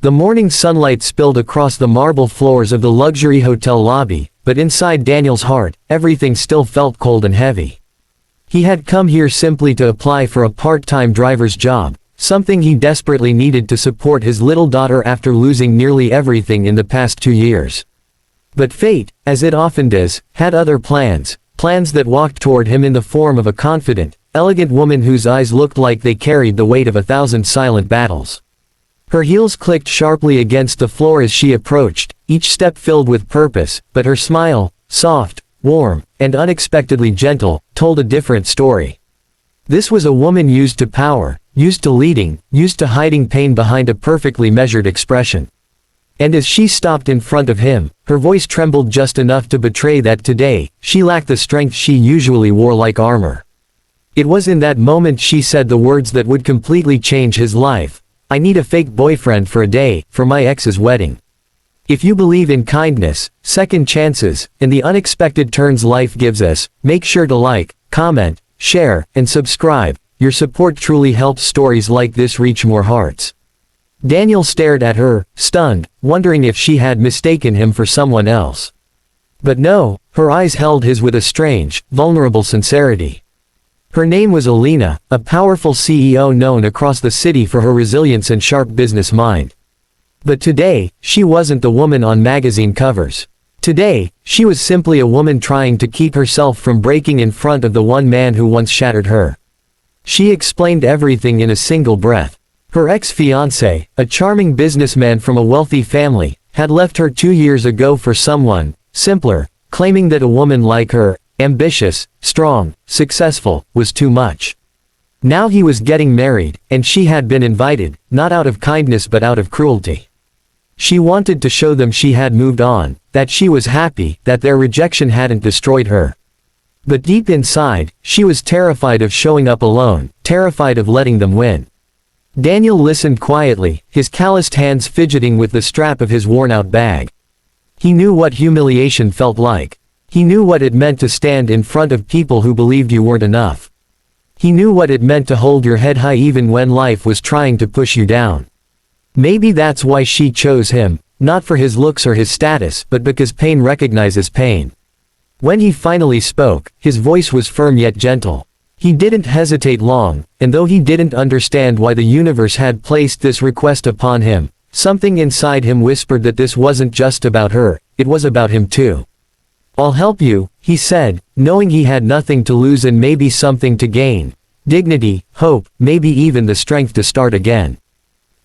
The morning sunlight spilled across the marble floors of the luxury hotel lobby, but inside Daniel's heart, everything still felt cold and heavy. He had come here simply to apply for a part-time driver's job, something he desperately needed to support his little daughter after losing nearly everything in the past 2 years. But fate, as it often does, had other plans that walked toward him in the form of a confident, elegant woman whose eyes looked like they carried the weight of 1,000 silent battles. Her heels clicked sharply against the floor as she approached, each step filled with purpose, but her smile, soft, warm, and unexpectedly gentle, told a different story. This was a woman used to power, used to leading, used to hiding pain behind a perfectly measured expression. And as she stopped in front of him, her voice trembled just enough to betray that today, she lacked the strength she usually wore like armor. It was in that moment she said the words that would completely change his life. "I need a fake boyfriend for a day, for my ex's wedding." If you believe in kindness, second chances, and the unexpected turns life gives us, make sure to like, comment, share, and subscribe. Your support truly helps stories like this reach more hearts. Daniel stared at her, stunned, wondering if she had mistaken him for someone else. But no, her eyes held his with a strange, vulnerable sincerity. Her name was Alina, a powerful CEO known across the city for her resilience and sharp business mind. But today, she wasn't the woman on magazine covers. Today, she was simply a woman trying to keep herself from breaking in front of the one man who once shattered her. She explained everything in a single breath. Her ex-fiancé, a charming businessman from a wealthy family, had left her 2 years ago for someone simpler, claiming that a woman like her, ambitious, strong, successful, was too much. Now he was getting married, and she had been invited, not out of kindness but out of cruelty. She wanted to show them she had moved on, that she was happy, that their rejection hadn't destroyed her. But deep inside, she was terrified of showing up alone, terrified of letting them win. Daniel listened quietly, his calloused hands fidgeting with the strap of his worn-out bag. He knew what humiliation felt like. He knew what it meant to stand in front of people who believed you weren't enough. He knew what it meant to hold your head high even when life was trying to push you down. Maybe that's why she chose him, not for his looks or his status, but because pain recognizes pain. When he finally spoke, his voice was firm yet gentle. He didn't hesitate long, and though he didn't understand why the universe had placed this request upon him, something inside him whispered that this wasn't just about her, it was about him too. "I'll help you," he said, knowing he had nothing to lose and maybe something to gain. Dignity, hope, maybe even the strength to start again.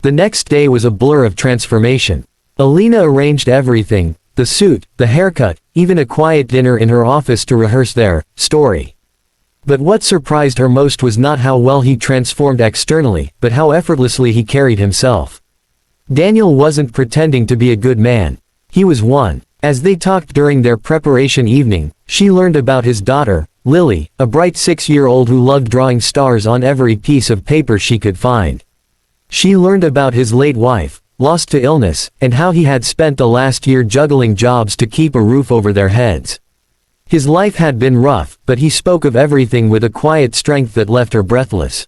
The next day was a blur of transformation. Alina arranged everything, the suit, the haircut, even a quiet dinner in her office to rehearse their story. But what surprised her most was not how well he transformed externally, but how effortlessly he carried himself. Daniel wasn't pretending to be a good man. He was one. As they talked during their preparation evening, she learned about his daughter, Lily, a bright 6-year-old who loved drawing stars on every piece of paper she could find. She learned about his late wife, lost to illness, and how he had spent the last year juggling jobs to keep a roof over their heads. His life had been rough, but he spoke of everything with a quiet strength that left her breathless.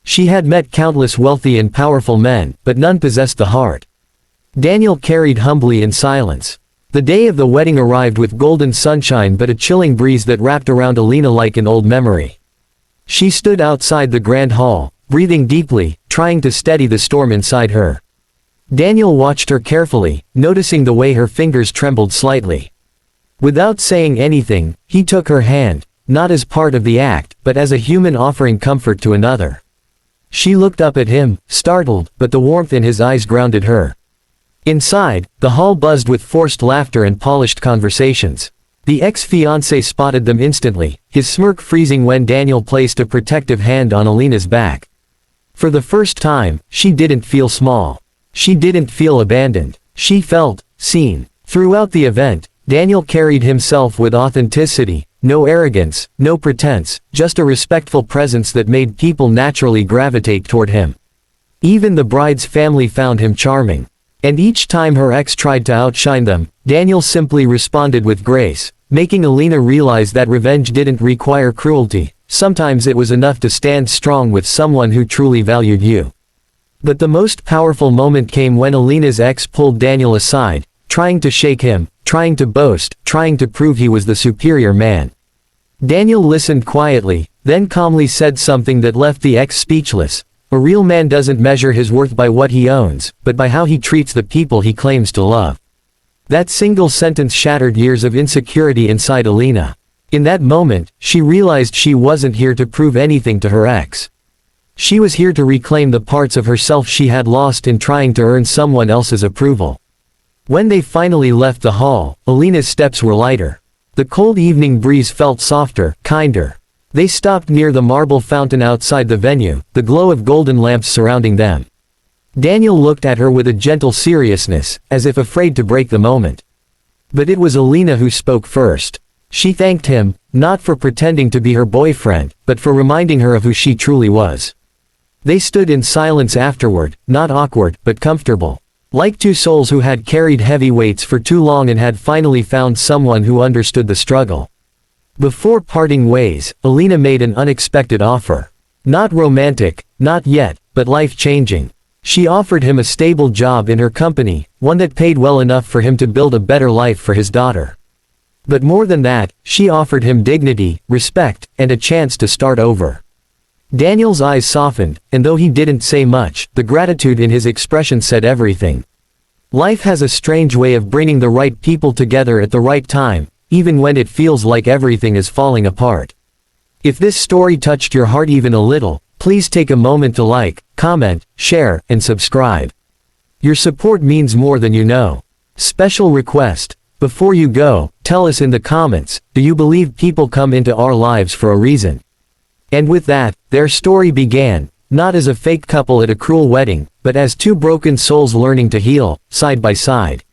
She had met countless wealthy and powerful men, but none possessed the heart. Daniel carried humbly in silence. The day of the wedding arrived with golden sunshine but a chilling breeze that wrapped around Alina like an old memory. She stood outside the grand hall, breathing deeply, trying to steady the storm inside her. Daniel watched her carefully, noticing the way her fingers trembled slightly. Without saying anything, he took her hand, not as part of the act, but as a human offering comfort to another. She looked up at him, startled, but the warmth in his eyes grounded her. Inside, the hall buzzed with forced laughter and polished conversations. The ex-fiancé spotted them instantly, his smirk freezing when Daniel placed a protective hand on Alina's back. For the first time, she didn't feel small. She didn't feel abandoned. She felt seen. Throughout the event, Daniel carried himself with authenticity, no arrogance, no pretense, just a respectful presence that made people naturally gravitate toward him. Even the bride's family found him charming. And each time her ex tried to outshine them, Daniel simply responded with grace, making Alina realize that revenge didn't require cruelty. Sometimes it was enough to stand strong with someone who truly valued you. But the most powerful moment came when Alina's ex pulled Daniel aside, trying to shake him, trying to boast, trying to prove he was the superior man. Daniel listened quietly, then calmly said something that left the ex speechless. A real man doesn't measure his worth by what he owns, but by how he treats the people he claims to love. That single sentence shattered years of insecurity inside Alina. In that moment, she realized she wasn't here to prove anything to her ex. She was here to reclaim the parts of herself she had lost in trying to earn someone else's approval. When they finally left the hall, Alina's steps were lighter. The cold evening breeze felt softer, kinder. They stopped near the marble fountain outside the venue, the glow of golden lamps surrounding them. Daniel looked at her with a gentle seriousness, as if afraid to break the moment. But it was Alina who spoke first. She thanked him, not for pretending to be her boyfriend, but for reminding her of who she truly was. They stood in silence afterward, not awkward, but comfortable. Like two souls who had carried heavy weights for too long and had finally found someone who understood the struggle. Before parting ways, Alina made an unexpected offer. Not romantic, not yet, but life-changing. She offered him a stable job in her company, one that paid well enough for him to build a better life for his daughter. But more than that, she offered him dignity, respect, and a chance to start over. Daniel's eyes softened, and though he didn't say much, the gratitude in his expression said everything. Life has a strange way of bringing the right people together at the right time, even when it feels like everything is falling apart. If this story touched your heart even a little, please take a moment to like, comment, share, and subscribe. Your support means more than you know. Special request: before you go, tell us in the comments, do you believe people come into our lives for a reason? And with that, their story began, not as a fake couple at a cruel wedding, but as two broken souls learning to heal, side by side.